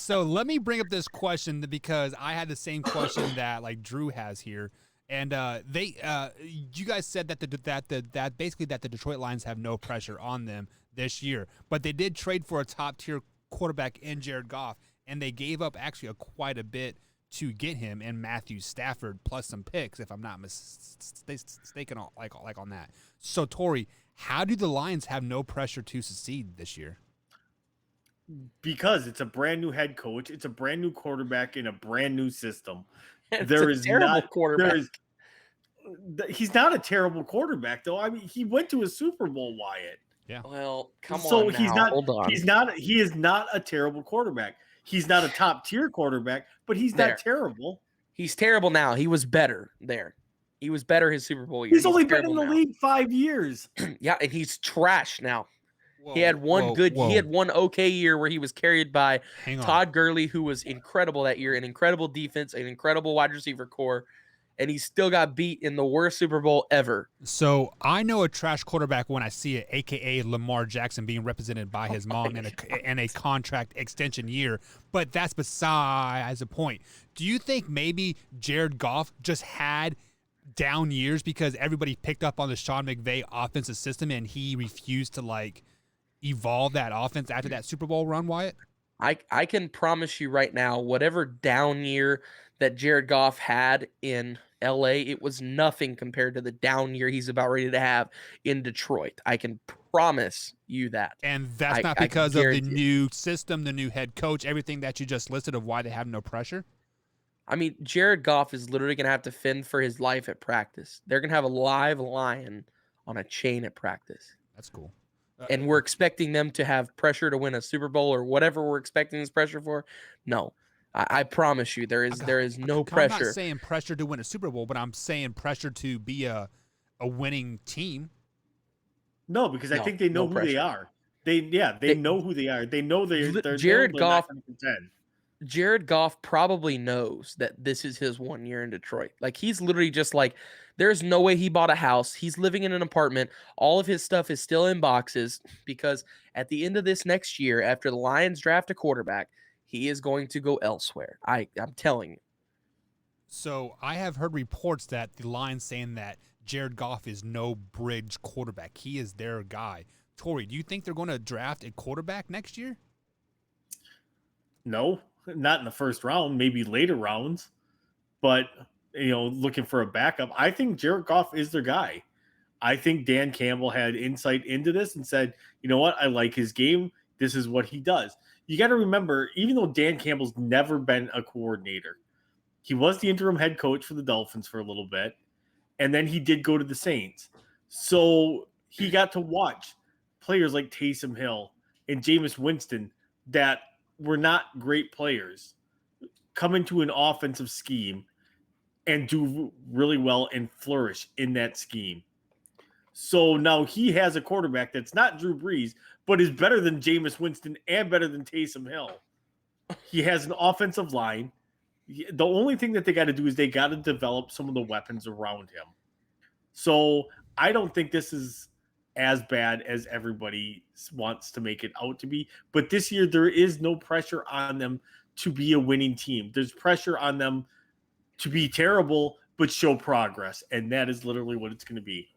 So let me bring up this question because I had the same question that like Drew has here, and you guys said that basically that the Detroit Lions have no pressure on them this year, but they did trade for a top tier quarterback in Jared Goff, and they gave up actually quite a bit to get him and Matthew Stafford plus some picks, if I'm not mistaken, like on that. So Tori, how do the Lions have no pressure to succeed this year? Because it's a brand new head coach, it's a brand new quarterback in a brand new system. It's There a is terrible not quarterback. there is he's not a terrible quarterback though. I mean, he went to a Super Bowl, Wyatt. Yeah. Well, come So on now. Hold on. he is not a terrible quarterback. He's not a top tier quarterback, but he's There. not terrible. He's terrible now. He was better there. He was better his Super Bowl year. He's only been in the now. league 5 years. Yeah, and he's trash now. Whoa, he had one whoa. He had one okay year where he was carried by Hang on. Todd Gurley, who was incredible that year, an incredible defense, an incredible wide receiver core, and he still got beat in the worst Super Bowl ever. So I know a trash quarterback when I see it, a.k.a. Lamar Jackson being represented by his mom in a contract extension year, but that's besides the point. Do you think maybe Jared Goff just had down years because everybody picked up on the Sean McVay offensive system and he refused to, like, evolve that offense after that Super Bowl run, Wyatt? I can promise you right now, whatever down year that Jared Goff had in LA, it was nothing compared to the down year he's about ready to have in Detroit. I can promise you that. And that's not because of the new system, the new head coach, everything that you just listed of why they have no pressure? I mean, Jared Goff is literally going to have to fend for his life at practice. They're going to have a live lion on a chain at practice. That's cool. And we're expecting them to have pressure to win a Super Bowl or whatever we're expecting this pressure for. No, I promise you, there is no pressure. I'm not saying pressure to win a Super Bowl, but I'm saying pressure to be a winning team. No, because I think they know who they are. They know who they are. They know they're Jared Goff. Not going to contend. Jared Goff probably knows that this is his 1 year in Detroit. Like, he's literally just like, there's no way he bought a house. He's living in an apartment. All of his stuff is still in boxes because at the end of this next year, after the Lions draft a quarterback, he is going to go elsewhere. I'm telling you. So I have heard reports that the Lions saying that Jared Goff is no bridge quarterback. He is their guy. Tori, do you think they're going to draft a quarterback next year? No. Not in the first round, maybe later rounds, but looking for a backup. I think Jared Goff is their guy. I think Dan Campbell had insight into this and said, you know what, I like his game. This is what he does. You got to remember, even though Dan Campbell's never been a coordinator, he was the interim head coach for the Dolphins for a little bit, and then he did go to the Saints. So he got to watch players like Taysom Hill and Jameis Winston that were not great players come into an offensive scheme and do really well and flourish in that scheme. So now he has a quarterback that's not Drew Brees, but is better than Jameis Winston and better than Taysom Hill. He has an offensive line. The only thing that they got to do is they got to develop some of the weapons around him. So I don't think this is as bad as everybody wants to make it out to be. But this year, there is no pressure on them to be a winning team. There's pressure on them to be terrible, but show progress. And that is literally what it's going to be.